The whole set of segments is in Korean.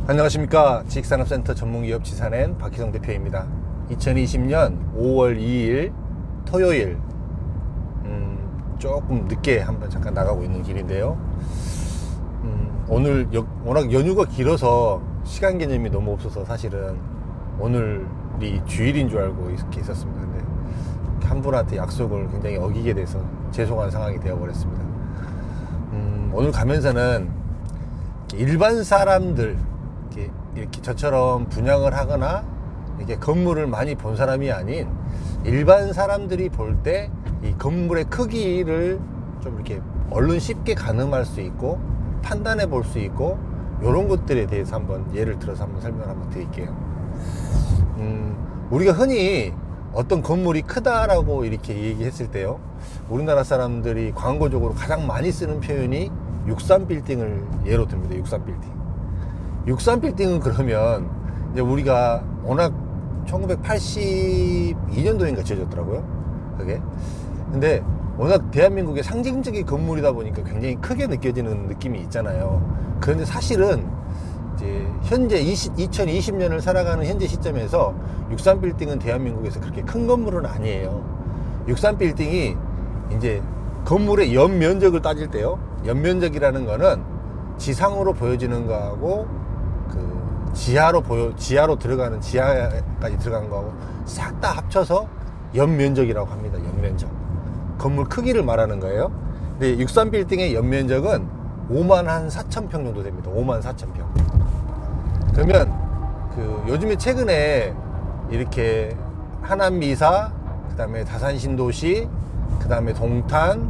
안녕하십니까. 지식산업센터 전문기업 지산엔 박희성 대표입니다. 2020년 5월 2일 토요일 조금 늦게 한번 잠깐 나가고 있는 길인데요. 오늘 워낙 연휴가 길어서 시간 개념이 너무 없어서 사실은 오늘이 주일인 줄 알고 이렇게 있었습니다. 근데 한 분한테 약속을 굉장히 어기게 돼서 죄송한 상황이 되어버렸습니다. 오늘 가면서는 일반 사람들 이렇게 저처럼 분양을 하거나 이렇게 건물을 많이 본 사람이 아닌 일반 사람들이 볼 때 이 건물의 크기를 좀 이렇게 얼른 쉽게 가늠할 수 있고 판단해 볼 수 있고 이런 것들에 대해서 한번 예를 들어서 한번 설명을 한번 드릴게요. 우리가 흔히 어떤 건물이 크다라고 이렇게 얘기했을 때요, 우리나라 사람들이 광고적으로 가장 많이 쓰는 표현이 63빌딩을 예로 듭니다. 63빌딩. 63빌딩은 그러면 이제 우리가 워낙 1982년도인가 지어졌더라고요. 그게. 근데 워낙 대한민국의 상징적인 건물이다 보니까 굉장히 크게 느껴지는 느낌이 있잖아요. 그런데 사실은 이제 현재 2020년을 살아가는 현재 시점에서 63빌딩은 대한민국에서 그렇게 큰 건물은 아니에요. 63빌딩이 이제 건물의 연면적을 따질 때요, 연면적이라는 거는 지상으로 보여지는 거하고 그 지하로 들어가는, 지하까지 들어가는 거하고 싹 다 합쳐서 연면적이라고 합니다. 연면적. 건물 크기를 말하는 거예요. 근데 63빌딩의 연면적은 54,000평 정도 됩니다. 54,000평. 그러면 그 요즘에 최근에 이렇게 하남미사, 그 다음에 다산신도시, 그 다음에 동탄,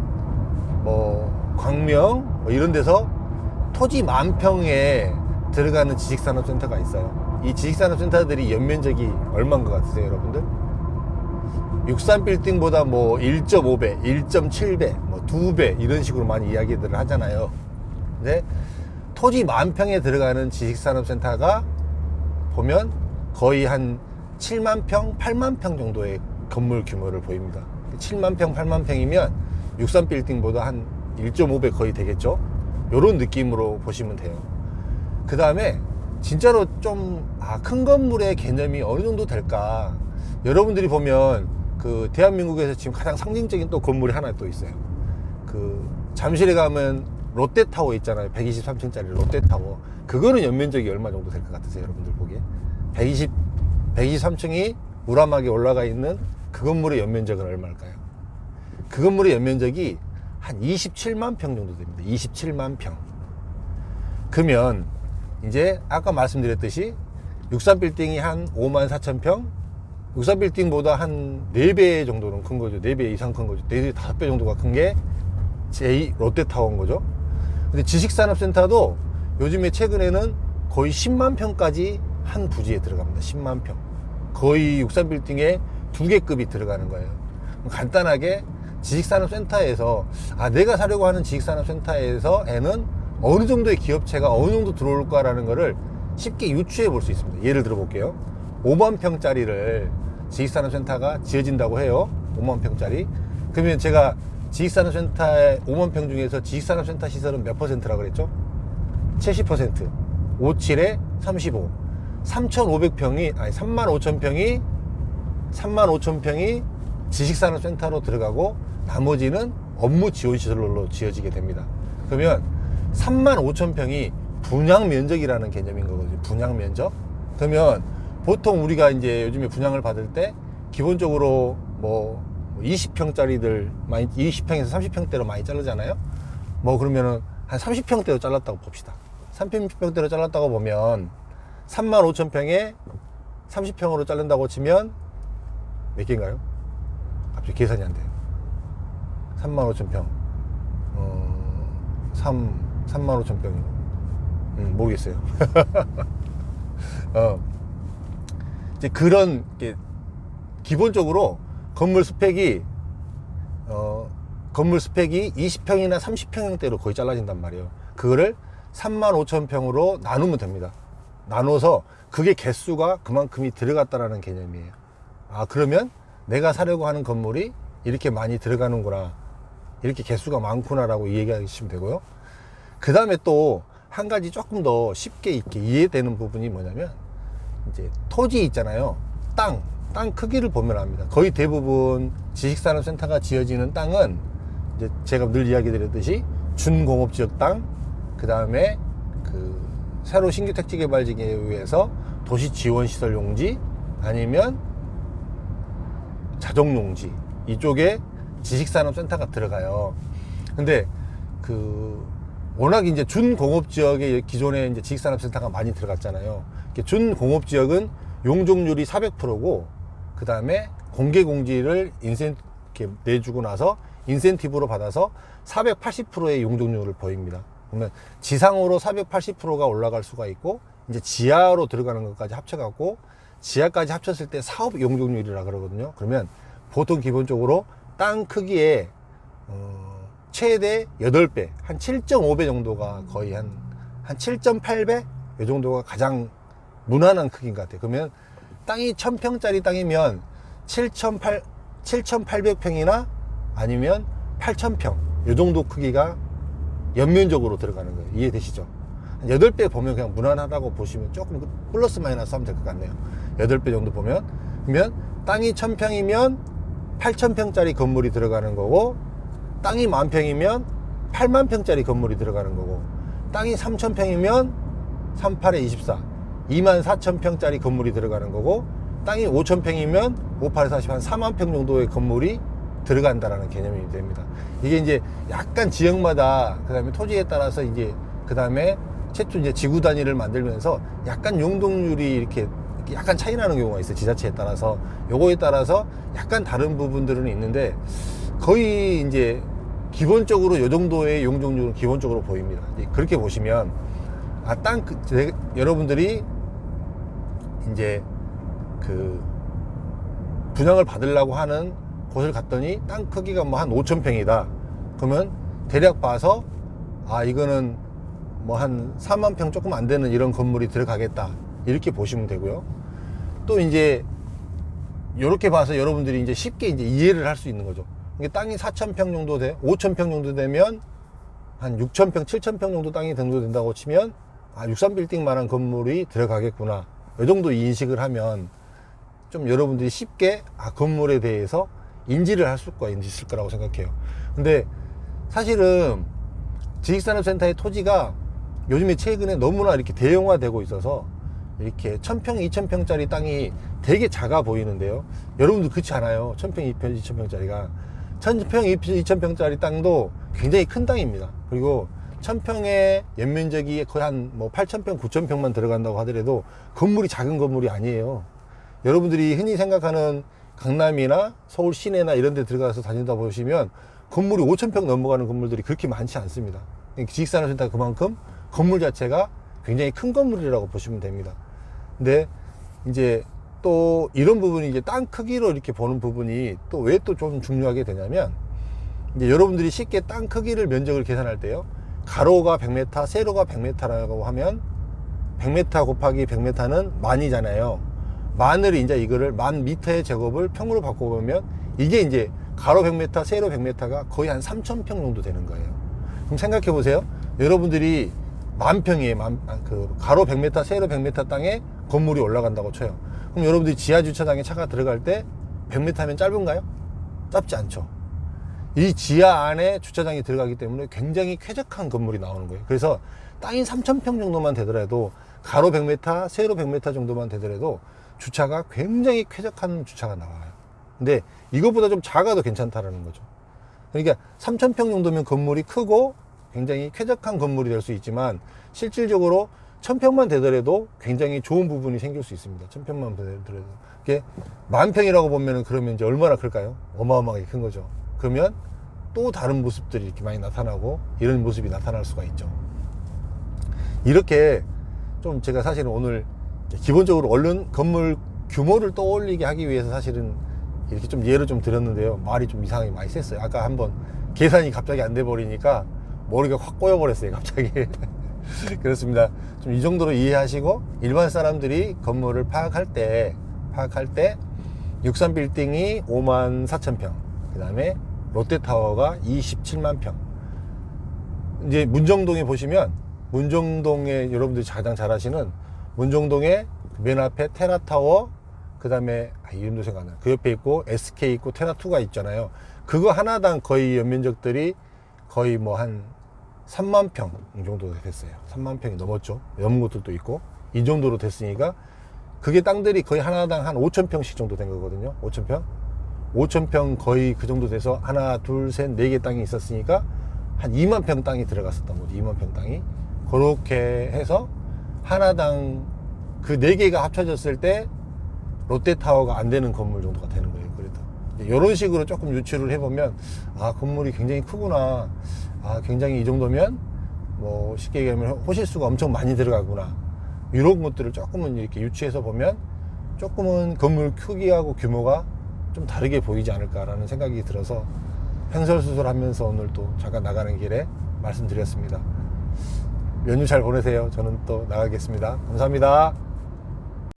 뭐 광명, 뭐 이런 데서 토지 10,000평에 들어가는 지식산업센터가 있어요. 이 지식산업센터들이 연면적이 얼마인 것 같으세요, 여러분들? 63빌딩보다 뭐 1.5배, 1.7배, 뭐 2배 이런 식으로 많이 이야기들을 하잖아요. 근데 토지 10,000평에 들어가는 지식산업센터가 보면 거의 한 70,000평, 80,000평 정도의 건물 규모를 보입니다. 70,000평, 80,000평이면 63빌딩보다 한 1.5배 거의 되겠죠? 요런 느낌으로 보시면 돼요. 그 다음에 진짜로 좀 큰 건물의 개념이 어느 정도 될까? 여러분들이 보면 그 대한민국에서 지금 가장 상징적인 또 건물이 하나 또 있어요. 그 잠실에 가면 롯데타워 있잖아요. 123층짜리 롯데타워. 그거는 연면적이 얼마 정도 될 것 같으세요, 여러분들 보기에? 123층이 우람하게 올라가 있는 그 건물의 연면적은 얼마일까요? 그 건물의 연면적이 한 270,000평 정도 됩니다. 270,000평. 그러면 이제 아까 말씀드렸듯이 63빌딩이 한 54,000평, 63빌딩보다 한 4배 정도는 큰 거죠. 4배 이상 큰 거죠. 4배, 5배 정도가 큰 게 제2 롯데타워인 거죠. 근데 지식산업센터도 요즘에 최근에는 거의 10만 평까지 한 부지에 들어갑니다. 10만 평. 거의 63빌딩에 2개급이 들어가는 거예요. 간단하게 지식산업센터에서, 내가 사려고 하는 지식산업센터에서에는 어느 정도의 기업체가 어느 정도 들어올까라는 거를 쉽게 유추해 볼 수 있습니다. 예를 들어 볼게요. 5만 평짜리를 지식산업센터가 지어진다고 해요. 5만 평짜리. 그러면 제가 지식산업센터의 5만 평 중에서 지식산업센터 시설은 몇 퍼센트라고 그랬죠? 70%. 57에 35. 3,500평이, 35,000평이 지식산업센터로 들어가고 나머지는 업무 지원 시설로 지어지게 됩니다. 그러면 35,000평이 분양 면적이라는 개념인 거거든요. 분양 면적. 그러면 보통 우리가 이제 요즘에 분양을 받을 때 기본적으로 뭐 20평짜리들 많이, 20평에서 30평대로 많이 자르잖아요. 뭐 그러면은 한 30평대로 잘랐다고 봅시다. 30평대로 잘랐다고 보면 35,000평에 30평으로 자른다고 치면 몇 개인가요? 갑자기 계산이 안 돼요. 35,000평. 35,000평인가? 모르겠어요. 이제 그런 게 기본적으로 건물 스펙이 20평이나 30평형대로 거의 잘라진단 말이에요. 그거를 35,000평으로 나누면 됩니다. 나눠서 그게 개수가 그만큼이 들어갔다라는 개념이에요. 그러면 내가 사려고 하는 건물이 이렇게 많이 들어가는구나, 이렇게 개수가 많구나라고 얘기하시면 되고요. 그 다음에 또 한 가지 조금 더 쉽게 이렇게 이해되는 부분이 뭐냐면, 이제 토지 있잖아요. 땅 크기를 보면 압니다. 거의 대부분 지식산업센터가 지어지는 땅은 이제 제가 늘 이야기 드렸듯이 준공업지역 땅, 그 다음에 그 새로 신규 택지개발지에 의해서 도시지원시설 용지, 아니면 자동용지, 이쪽에 지식산업센터가 들어가요. 근데 워낙 이제 준공업지역에 기존에 이제 지식산업센터가 많이 들어갔잖아요. 준공업지역은 용적률이 400%고, 그 다음에 공개공지를 이렇게 내주고 나서 인센티브로 받아서 480%의 용적률을 보입니다. 그러면 지상으로 480%가 올라갈 수가 있고, 이제 지하로 들어가는 것까지 합쳐갖고 지하까지 합쳤을 때 사업 용적률이라 그러거든요. 그러면 보통 기본적으로 땅 크기에 최대 8배, 한 7.5배 정도가 거의 한 7.8배? 이 정도가 가장 무난한 크기인 것 같아요. 그러면 땅이 1000평짜리 땅이면 7,800평이나 아니면 8,000평, 이 정도 크기가 연면적으로 들어가는 거예요. 이해되시죠? 한 8배 보면 그냥 무난하다고 보시면 조금 플러스 마이너스 하면 될 것 같네요. 8배 정도 보면. 그러면 땅이 1000평이면 8,000평짜리 건물이 들어가는 거고, 땅이 10,000평이면 80,000평짜리 건물이 들어가는 거고, 땅이 3,000평이면 38에 24, 24,000평짜리 건물이 들어가는 거고, 땅이 5,000평이면 58에 40, 한 40,000평 정도의 건물이 들어간다라는 개념이 됩니다. 이게 이제 약간 지역마다, 그 다음에 토지에 따라서 이제, 그 다음에 최초 이제 지구 단위를 만들면서 약간 용적률이 이렇게 약간 차이 나는 경우가 있어요. 지자체에 따라서. 요거에 따라서 약간 다른 부분들은 있는데, 거의 이제 기본적으로 요 정도의 용적률은 기본적으로 보입니다. 그렇게 보시면, 여러분들이 이제 분양을 받으려고 하는 곳을 갔더니 땅 크기가 뭐 한 5,000평이다. 그러면 대략 봐서, 이거는 뭐 한 40,000평 조금 안 되는 이런 건물이 들어가겠다. 이렇게 보시면 되고요. 또 이제 이렇게 봐서 여러분들이 이제 쉽게 이제 이해를 할 수 있는 거죠. 이게 땅이 4,000평 정도 5,000평 정도 되면 한 6,000평, 7,000평 정도 땅이 등록된다고 치면 63빌딩만한 건물이 들어가겠구나. 이 정도 인식을 하면 좀 여러분들이 쉽게 건물에 대해서 인지를 할 수가 있을 거라고 생각해요. 근데 사실은 지식산업센터의 토지가 요즘에 최근에 너무나 이렇게 대형화되고 있어서 이렇게 1,000평, 2,000평짜리 땅이 되게 작아 보이는데요. 여러분들 그렇지 않아요. 1,000평, 2,000평짜리가. 1,000평, 2,000평짜리 땅도 굉장히 큰 땅입니다. 그리고 1,000평의 연면적이 거의 한 뭐 8,000평, 9,000평만 들어간다고 하더라도 건물이 작은 건물이 아니에요. 여러분들이 흔히 생각하는 강남이나 서울 시내나 이런 데 들어가서 다니다 보시면 건물이 5,000평 넘어가는 건물들이 그렇게 많지 않습니다. 지식산업센터가 그만큼 건물 자체가 굉장히 큰 건물이라고 보시면 됩니다. 근데 이제 또 이런 부분이 이제 땅 크기로 이렇게 보는 부분이 또 왜 또 좀 중요하게 되냐면, 이제 여러분들이 쉽게 땅 크기를 면적을 계산할 때요, 가로가 100m, 세로가 100m라고 하면 100m 곱하기 100m는 만이잖아요. 만을 이제 이거를 10,000m의 제곱을 평으로 바꿔보면 이게 이제 가로 100m, 세로 100m가 거의 한 3,000평 정도 되는 거예요. 그럼 생각해 보세요. 여러분들이 10,000평이에요. 가로 100m, 세로 100m 땅에 건물이 올라간다고 쳐요. 그럼 여러분들이 지하 주차장에 차가 들어갈 때 100m면 짧은가요? 짧지 않죠. 이 지하 안에 주차장이 들어가기 때문에 굉장히 쾌적한 건물이 나오는 거예요. 그래서 땅이 3,000평 정도만 되더라도, 가로 100m, 세로 100m 정도만 되더라도 주차가 굉장히 쾌적한 주차가 나와요. 근데 이것보다 좀 작아도 괜찮다라는 거죠. 그러니까 3,000평 정도면 건물이 크고 굉장히 쾌적한 건물이 될 수 있지만, 실질적으로 1,000평만 되더라도 굉장히 좋은 부분이 생길 수 있습니다. 1,000평만 되더라도. 이게 10,000평이라고 보면은 그러면 이제 얼마나 클까요? 어마어마하게 큰 거죠. 그러면 또 다른 모습들이 이렇게 많이 나타나고 이런 모습이 나타날 수가 있죠. 이렇게 좀 제가 사실은 오늘 기본적으로 얼른 건물 규모를 떠올리게 하기 위해서 사실은 이렇게 좀 예를 좀 들었는데요. 말이 좀 이상하게 많이 셌어요. 아까 한번 계산이 갑자기 안 돼 버리니까 머리가 확 꼬여 버렸어요, 갑자기. 그렇습니다. 좀 이 정도로 이해하시고, 일반 사람들이 건물을 파악할 때 63빌딩이 54,000평, 그 다음에 롯데타워가 270,000평. 이제 문정동에 보시면 문정동에 여러분들이 가장 잘 아시는 문정동에 맨 앞에 테라타워, 그 다음에 이름도 생각 안 나요. 그 옆에 있고 SK 있고 테라2가 있잖아요. 그거 하나당 거의 연면적들이 거의 뭐 한 3만 평 정도 됐어요. 3만 평이 넘었죠. 넘은 것들도 있고 이 정도로 됐으니까 그게 땅들이 거의 하나당 한 5천 평씩 정도 된 거거든요. 5천 평 5천 평 거의 그 정도 돼서 하나 둘 셋 네 개 땅이 있었으니까 한 2만 평 땅이 들어갔었던 거죠. 2만 평 땅이 그렇게 해서 하나당 그 네 개가 합쳐졌을 때 롯데타워가 안 되는 건물 정도가 되는 거예요. 그래도 이런 식으로 조금 유추를 해보면 아, 건물이 굉장히 크구나, 아, 굉장히 이 정도면 뭐 쉽게 얘기하면 호실수가 엄청 많이 들어가구나, 이런 것들을 조금은 이렇게 유추해서 보면 조금은 건물 크기하고 규모가 좀 다르게 보이지 않을까라는 생각이 들어서 횡설수설하면서 오늘 또 잠깐 나가는 길에 말씀드렸습니다. 연휴 잘 보내세요. 저는 또 나가겠습니다. 감사합니다.